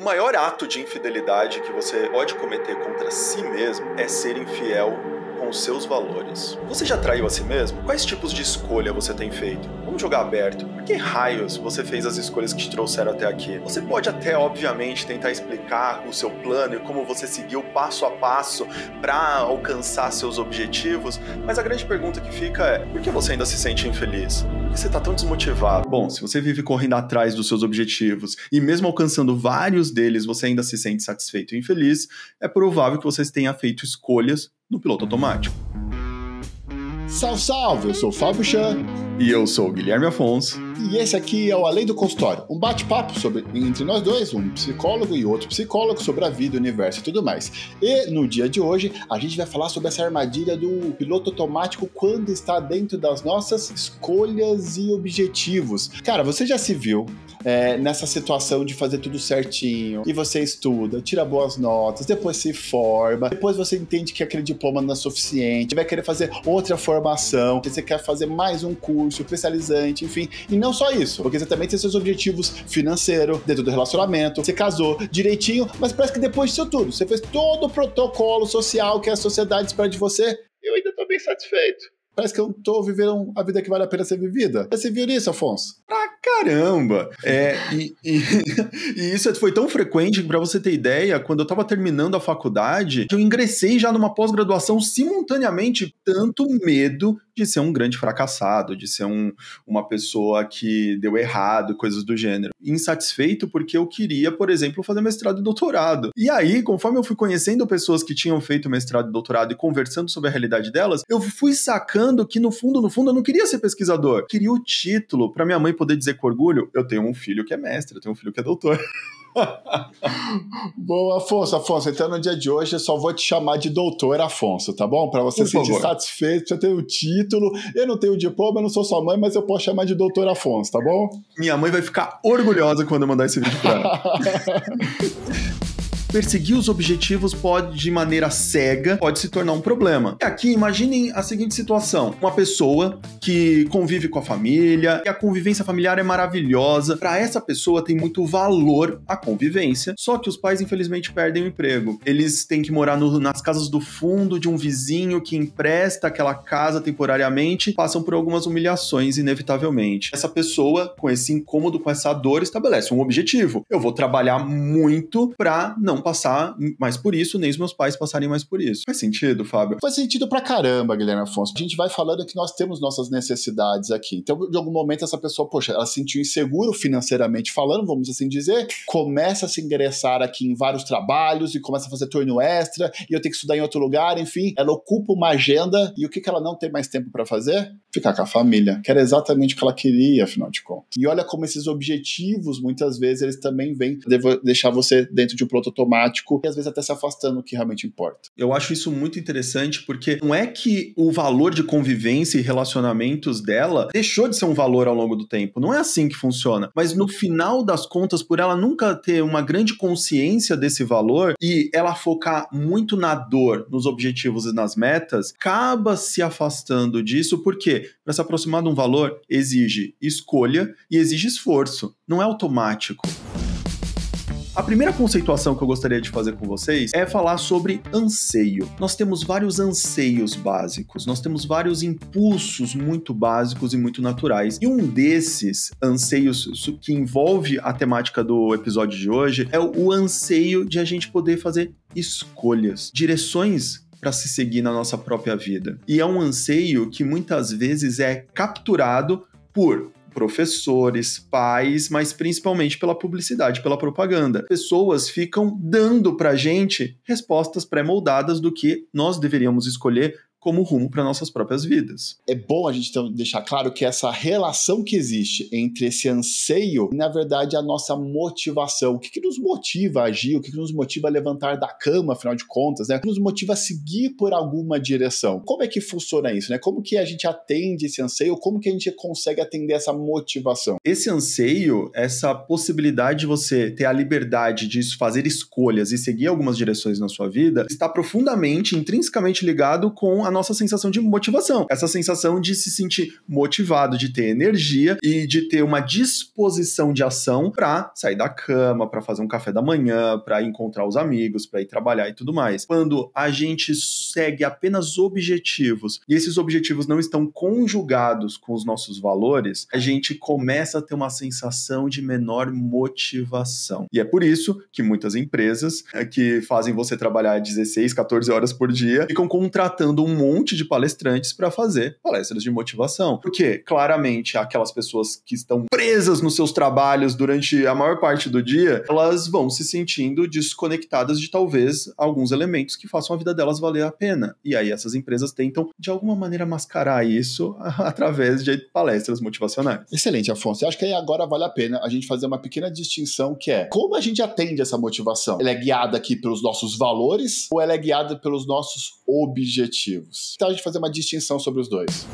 O maior ato de infidelidade que você pode cometer contra si mesmo é ser infiel com os seus valores. Você já traiu a si mesmo? Quais tipos de escolha você tem feito? Vamos jogar aberto. Por que raios você fez as escolhas que te trouxeram até aqui? Você pode até, obviamente, tentar explicar o seu plano e como você seguiu passo a passo para alcançar seus objetivos, mas a grande pergunta que fica é: por que você ainda se sente infeliz? Por que você está tão desmotivado? Bom, se você vive correndo atrás dos seus objetivos e mesmo alcançando vários deles, você ainda se sente satisfeito e infeliz, é provável que você tenha feito escolhas no piloto automático. Salve, salve! Eu sou o Fábio Chan. E eu sou o Guilherme Afonso. E esse aqui é o Além do Consultório, um bate-papo entre nós dois, um psicólogo e outro psicólogo, sobre a vida, o universo e tudo mais. E no dia de hoje, a gente vai falar sobre essa armadilha do piloto automático quando está dentro das nossas escolhas e objetivos. Cara, você já se viu nessa situação de fazer tudo certinho, e você estuda, tira boas notas, depois se forma, depois você entende que aquele diploma não é suficiente, vai querer fazer outra formação, você quer fazer mais um curso especializante, enfim, e não só isso, porque você também tem seus objetivos financeiros, dentro do relacionamento, você casou direitinho, mas parece que depois disso tudo, você fez todo o protocolo social que a sociedade espera de você, e eu ainda tô bem satisfeito. Parece que eu tô vivendo a vida que vale a pena ser vivida. Você viu isso, Afonso? Pra caramba! E isso foi tão frequente que, pra você ter ideia, quando eu tava terminando a faculdade, eu ingressei já numa pós-graduação simultaneamente, tanto medo de ser um grande fracassado, de ser uma pessoa que deu errado, coisas do gênero. Insatisfeito porque eu queria, por exemplo, fazer mestrado e doutorado. E aí, conforme eu fui conhecendo pessoas que tinham feito mestrado e doutorado e conversando sobre a realidade delas, eu fui sacando que no fundo, eu não queria ser pesquisador. Eu queria o título pra minha mãe poder dizer com orgulho: eu tenho um filho que é mestre, eu tenho um filho que é doutor. Bom, Afonso, então no dia de hoje eu só vou te chamar de doutor Afonso, tá bom? Pra você se sentir satisfeito, você tem o título, eu não tenho o diploma, eu não sou sua mãe, mas eu posso chamar de doutor Afonso, tá bom? Minha mãe vai ficar orgulhosa quando eu mandar esse vídeo pra ela. Perseguir os objetivos de maneira cega, pode se tornar um problema. E aqui, imaginem a seguinte situação: uma pessoa que convive com a família, e a convivência familiar é maravilhosa. Para essa pessoa tem muito valor a convivência, só que os pais, infelizmente, perdem o emprego. Eles têm que morar nas casas do fundo de um vizinho que empresta aquela casa temporariamente, passam por algumas humilhações, inevitavelmente. Essa pessoa, com esse incômodo, com essa dor, estabelece um objetivo: eu vou trabalhar muito para não passar mais por isso, nem os meus pais passarem mais por isso. Faz sentido, Fábio? Faz sentido pra caramba, Guilherme Afonso. A gente vai falando que nós temos nossas necessidades aqui. Então, de algum momento, essa pessoa, ela se sentiu inseguro financeiramente falando, vamos assim dizer, começa a se ingressar aqui em vários trabalhos e começa a fazer turno extra, e eu tenho que estudar em outro lugar, enfim. Ela ocupa uma agenda, e o que ela não tem mais tempo pra fazer? Ficar com a família, que era exatamente o que ela queria, afinal de contas. E olha como esses objetivos, muitas vezes, eles também vêm deixar você dentro de um piloto automático e às vezes até se afastando do que realmente importa. Eu acho isso muito interessante porque não é que o valor de convivência e relacionamentos dela deixou de ser um valor ao longo do tempo. Não é assim que funciona. Mas no final das contas, por ela nunca ter uma grande consciência desse valor e ela focar muito na dor, nos objetivos e nas metas, acaba se afastando disso porque para se aproximar de um valor exige escolha e exige esforço. Não é automático. A primeira conceituação que eu gostaria de fazer com vocês é falar sobre anseio. Nós temos vários anseios básicos, nós temos vários impulsos muito básicos e muito naturais. E um desses anseios que envolve a temática do episódio de hoje é o anseio de a gente poder fazer escolhas, direções para se seguir na nossa própria vida. E é um anseio que muitas vezes é capturado por professores, pais, mas principalmente pela publicidade, pela propaganda. Pessoas ficam dando pra gente respostas pré-moldadas do que nós deveríamos escolher como rumo para nossas próprias vidas. É bom a gente então deixar claro que essa relação que existe entre esse anseio e, na verdade, a nossa motivação. O que nos motiva a agir? O que nos motiva a levantar da cama, afinal de contas, né? O que nos motiva a seguir por alguma direção? Como é que funciona isso, né? Como que a gente atende esse anseio? Como que a gente consegue atender essa motivação? Esse anseio, essa possibilidade de você ter a liberdade de fazer escolhas e seguir algumas direções na sua vida, está profundamente, intrinsecamente ligado com a a nossa sensação de motivação. Essa sensação de se sentir motivado, de ter energia e de ter uma disposição de ação para sair da cama, para fazer um café da manhã, para encontrar os amigos, para ir trabalhar e tudo mais. Quando a gente segue apenas objetivos e esses objetivos não estão conjugados com os nossos valores, a gente começa a ter uma sensação de menor motivação. E é por isso que muitas empresas que fazem você trabalhar 16, 14 horas por dia ficam contratando um monte de palestrantes para fazer palestras de motivação. Porque, claramente, aquelas pessoas que estão presas nos seus trabalhos durante a maior parte do dia, elas vão se sentindo desconectadas de talvez alguns elementos que façam a vida delas valer a pena. E aí essas empresas tentam, de alguma maneira, mascarar isso através de palestras motivacionais. Excelente, Afonso. Eu acho que aí agora vale a pena a gente fazer uma pequena distinção que é como a gente atende essa motivação. Ela é guiada aqui pelos nossos valores ou ela é guiada pelos nossos objetivos? Então a gente fazer uma distinção sobre os dois.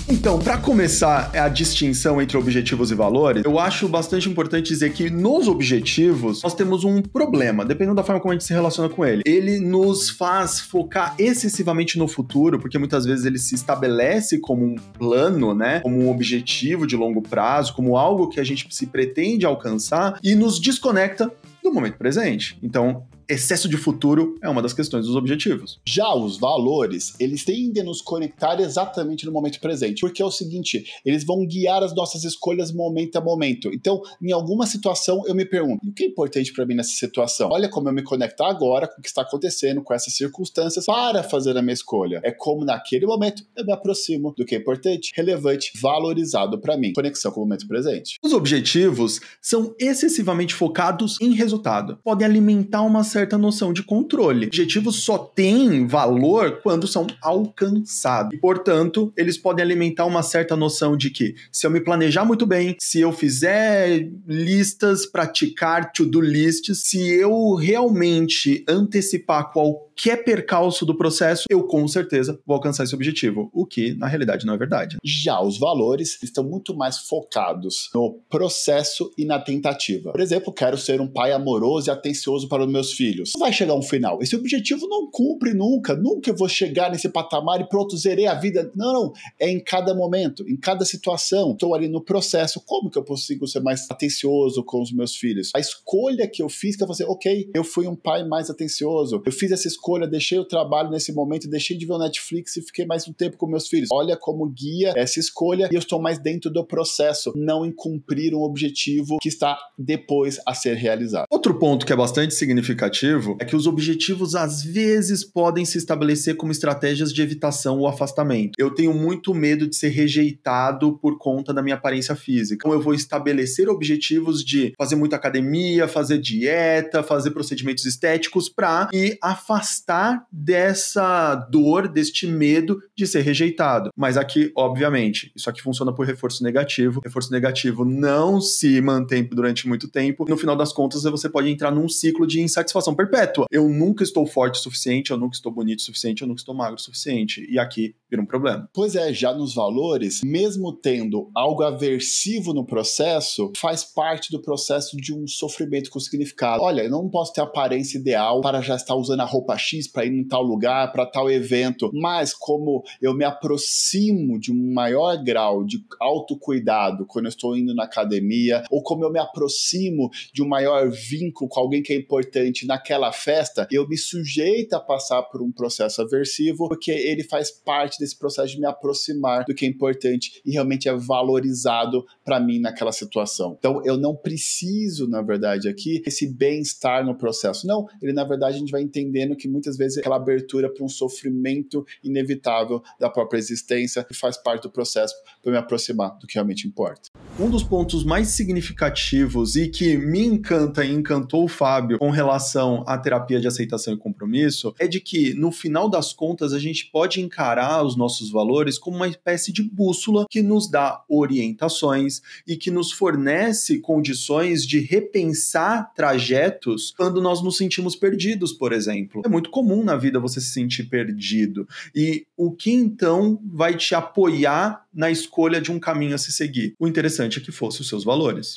Então, para começar a distinção entre objetivos e valores, eu acho bastante importante dizer que nos objetivos nós temos um problema, dependendo da forma como a gente se relaciona com ele. Ele nos faz focar excessivamente no futuro, porque muitas vezes ele se estabelece como um plano, né? Como um objetivo de longo prazo, como algo que a gente se pretende alcançar e nos desconecta do momento presente. Então, excesso de futuro é uma das questões dos objetivos. Já os valores, eles tendem a nos conectar exatamente no momento presente, porque é o seguinte, eles vão guiar as nossas escolhas momento a momento. Então, em alguma situação, eu me pergunto, o que é importante para mim nessa situação? Olha como eu me conectar agora com o que está acontecendo, com essas circunstâncias, para fazer a minha escolha. É como naquele momento eu me aproximo do que é importante, relevante, valorizado para mim. Conexão com o momento presente. Os objetivos são excessivamente focados em resultado. Podem alimentar uma certa noção de controle. Objetivos só têm valor quando são alcançados. E, portanto, eles podem alimentar uma certa noção de que se eu me planejar muito bem, se eu fizer listas, praticar to-do lists, se eu realmente antecipar qualquer percalço do processo, eu com certeza vou alcançar esse objetivo, o que na realidade não é verdade. Já os valores estão muito mais focados no processo e na tentativa. Por exemplo, quero ser um pai amoroso e atencioso para os meus filhos. Não vai chegar um final. Esse objetivo não cumpre nunca. Nunca eu vou chegar nesse patamar e pronto, zerei a vida. Não. É em cada momento, em cada situação. Estou ali no processo. Como que eu consigo ser mais atencioso com os meus filhos? A escolha que eu fiz, que eu falei, ok, eu fui um pai mais atencioso. Eu fiz essa escolha, deixei o trabalho nesse momento, deixei de ver o Netflix e fiquei mais um tempo com meus filhos. Olha como guia essa escolha e eu estou mais dentro do processo, não em cumprir um objetivo que está depois a ser realizado. Outro ponto que é bastante significativo é que os objetivos às vezes podem se estabelecer como estratégias de evitação ou afastamento. Eu tenho muito medo de ser rejeitado por conta da minha aparência física. Então eu vou estabelecer objetivos de fazer muita academia, fazer dieta, fazer procedimentos estéticos para me afastar dessa dor, deste medo de ser rejeitado. Mas aqui, obviamente, isso aqui funciona por reforço negativo. Reforço negativo não se mantém durante muito tempo. No final das contas, você pode entrar num ciclo de insatisfação perpétua. Eu nunca estou forte o suficiente, eu nunca estou bonito o suficiente, eu nunca estou magro o suficiente. E aqui vira um problema. Pois é, já nos valores, mesmo tendo algo aversivo no processo, faz parte do processo de um sofrimento com significado. Olha, eu não posso ter a aparência ideal para já estar usando a roupa X para ir em tal lugar, para tal evento, mas como eu me aproximo de um maior grau de autocuidado quando eu estou indo na academia, ou como eu me aproximo de um maior vínculo com alguém que é importante naquela festa, eu me sujeito a passar por um processo aversivo, porque ele faz parte desse processo de me aproximar do que é importante e realmente é valorizado para mim naquela situação. Então, eu não preciso, na verdade, aqui, esse bem-estar no processo. Não, ele, na verdade, a gente vai entendendo que muitas vezes é aquela abertura para um sofrimento inevitável da própria existência que faz parte do processo para me aproximar do que realmente importa. Um dos pontos mais significativos e que me encanta e encantou o Fábio com relação à terapia de aceitação e compromisso é de que, no final das contas, a gente pode encarar os nossos valores como uma espécie de bússola que nos dá orientações e que nos fornece condições de repensar trajetos quando nós nos sentimos perdidos, por exemplo. É muito comum na vida você se sentir perdido. E o que então vai te apoiar na escolha de um caminho a se seguir? O interessante é que fosse os seus valores.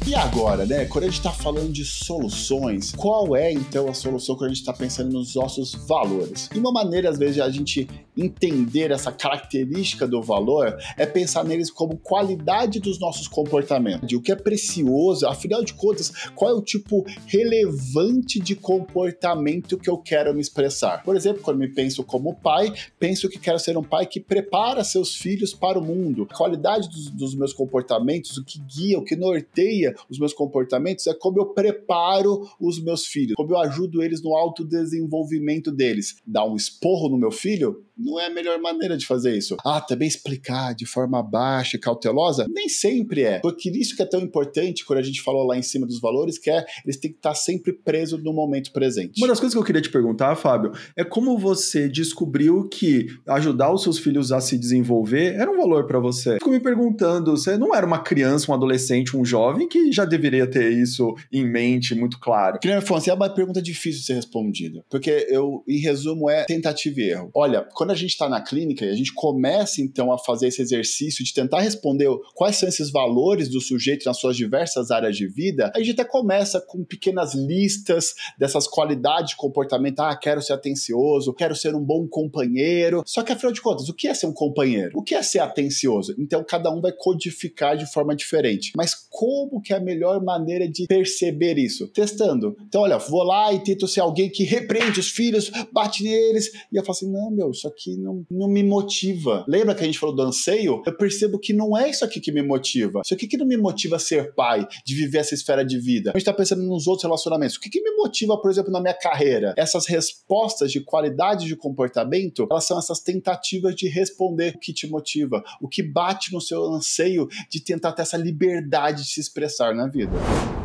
E agora, né? Quando a gente está falando de soluções, qual é então a solução quando a gente está pensando nos nossos valores? E uma maneira, às vezes, de a gente entender essa característica do valor é pensar neles como qualidade dos nossos comportamentos. O que é precioso, afinal de contas, qual é o tipo relevante de comportamento que eu quero me expressar? Por exemplo, quando me penso como pai, penso que quero ser um pai que prepara seus filhos para o mundo. A qualidade dos meus comportamentos, o que guia, o que norteia os meus comportamentos é como eu preparo os meus filhos, como eu ajudo eles no autodesenvolvimento deles. Dar um esporro no meu filho não é a melhor maneira de fazer isso. Também explicar de forma baixa e cautelosa? Nem sempre é. Porque isso que é tão importante, quando a gente falou lá em cima dos valores, que é eles têm que estar sempre presos no momento presente. Uma das coisas que eu queria te perguntar, Fábio, é como você descobriu que ajudar os seus filhos a se desenvolver era um valor para você. Fico me perguntando, você não era uma criança, um adolescente, um jovem que já deveria ter isso em mente muito claro? Guilherme Afonso, é uma pergunta difícil de ser respondida, porque em resumo, é tentativa e erro. Olha, quando a gente está na clínica e a gente começa então a fazer esse exercício de tentar responder quais são esses valores do sujeito nas suas diversas áreas de vida, a gente até começa com pequenas listas dessas qualidades de comportamento. Quero ser atencioso, quero ser um bom companheiro. Só que, afinal de contas, o que é ser um companheiro? O que é ser atencioso? Então, cada um vai codificar de forma diferente. Mas como que é a melhor maneira de perceber isso? Testando. Então, olha, vou lá e tento ser alguém que repreende os filhos, bate neles, e eu falo assim, não, isso aqui não me motiva. Lembra que a gente falou do anseio? Eu percebo que não é isso aqui que me motiva. Isso aqui que não me motiva a ser pai, de viver essa esfera de vida. A gente tá pensando nos outros relacionamentos. O que me motiva, por exemplo, na minha carreira? Essas respostas de qualidade de comportamento, elas são essas tentativas de responder o que te motiva, o que bate no seu anseio de tentar ter essa liberdade de se expressar na vida.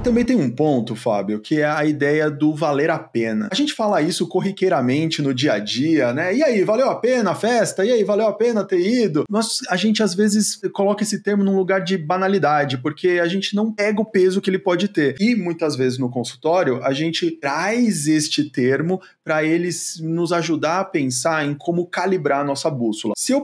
Também tem um ponto, Fábio, que é a ideia do valer a pena. A gente fala isso corriqueiramente no dia a dia, né? E aí, valeu a pena a festa? E aí, valeu a pena ter ido? Mas a gente, às vezes, coloca esse termo num lugar de banalidade, porque a gente não pega o peso que ele pode ter. E, muitas vezes, no consultório, a gente traz este termo para eles nos ajudar a pensar em como calibrar a nossa bússola. Se eu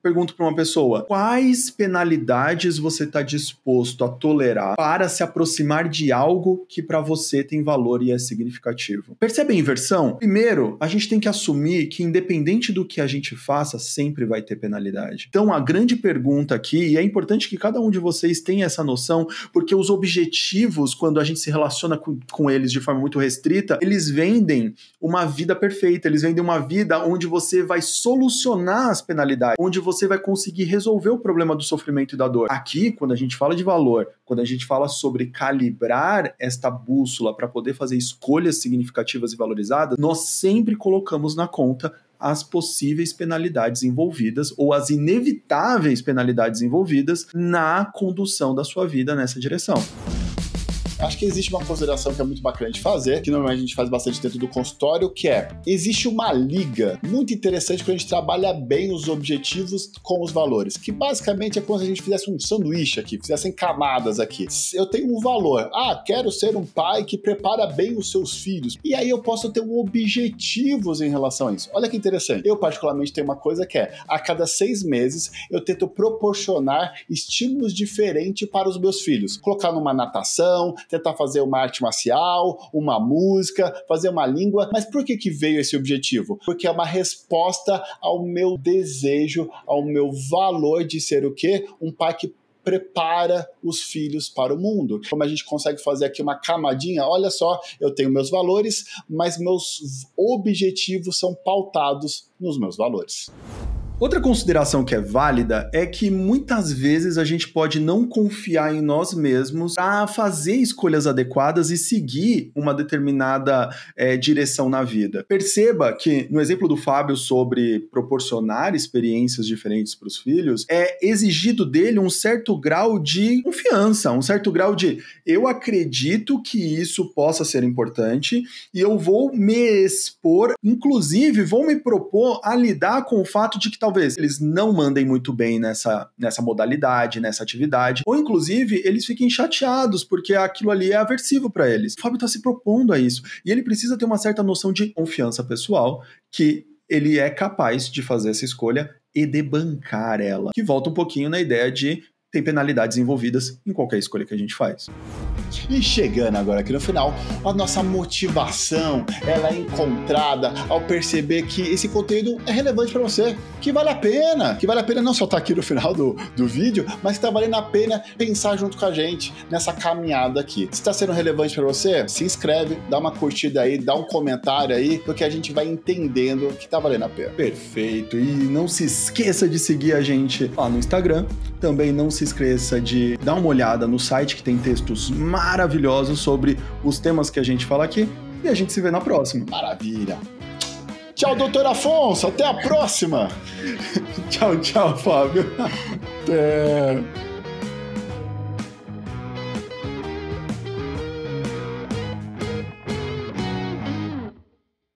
pergunto para uma pessoa, quais penalidades você está disposto a tolerar para se aproximar de algo que para você tem valor e é significativo? Percebe a inversão? Primeiro, a gente tem que assumir que independente do que a gente faça, sempre vai ter penalidade. Então, a grande pergunta aqui, e é importante que cada um de vocês tenha essa noção, porque os objetivos, quando a gente se relaciona com eles de forma muito restrita, eles vendem uma vida perfeita, eles vendem uma vida onde você vai solucionar as penalidades, onde você vai conseguir resolver o problema do sofrimento e da dor. Aqui, quando a gente fala de valor, quando a gente fala sobre calibrar esta bússola para poder fazer escolhas significativas e valorizadas, nós sempre colocamos na conta as possíveis penalidades envolvidas ou as inevitáveis penalidades envolvidas na condução da sua vida nessa direção. Acho que existe uma consideração que é muito bacana de fazer, que normalmente a gente faz bastante dentro do consultório, que é, existe uma liga muito interessante quando a gente trabalha bem os objetivos com os valores, que basicamente é como se a gente fizesse um sanduíche aqui, fizessem camadas aqui. Eu tenho um valor, quero ser um pai que prepara bem os seus filhos, e aí eu posso ter objetivos em relação a isso. Olha que interessante, eu particularmente tenho uma coisa que é, a cada 6 meses eu tento proporcionar estímulos diferentes para os meus filhos, colocar numa natação, tentar fazer uma arte marcial, uma música, fazer uma língua. Mas por que veio esse objetivo? Porque é uma resposta ao meu desejo, ao meu valor de ser o quê? Um pai que prepara os filhos para o mundo. Como a gente consegue fazer aqui uma camadinha, olha só, eu tenho meus valores, mas meus objetivos são pautados nos meus valores. Outra consideração que é válida é que muitas vezes a gente pode não confiar em nós mesmos para fazer escolhas adequadas e seguir uma determinada direção na vida. Perceba que, no exemplo do Fábio sobre proporcionar experiências diferentes para os filhos, é exigido dele um certo grau de confiança, um certo grau de eu acredito que isso possa ser importante e eu vou me expor, inclusive vou me propor a lidar com o fato de que talvez eles não mandem muito bem nessa modalidade, nessa atividade, ou inclusive eles fiquem chateados porque aquilo ali é aversivo para eles. O Fábio está se propondo a isso e ele precisa ter uma certa noção de confiança pessoal que ele é capaz de fazer essa escolha e de bancar ela, que volta um pouquinho na ideia de tem penalidades envolvidas em qualquer escolha que a gente faz. E chegando agora aqui no final, a nossa motivação ela é encontrada ao perceber que esse conteúdo é relevante para você, que vale a pena não só estar aqui no final do vídeo, mas que tá valendo a pena pensar junto com a gente nessa caminhada aqui. Se está sendo relevante para você, se inscreve, dá uma curtida aí, dá um comentário aí, porque a gente vai entendendo que tá valendo a pena. Perfeito, e não se esqueça de seguir a gente lá no Instagram, também não se esqueça de dar uma olhada no site que tem textos maravilhosos sobre os temas que a gente fala aqui e a gente se vê na próxima. Maravilha! Tchau, doutor Afonso! Até a próxima! Tchau, Fábio! Até...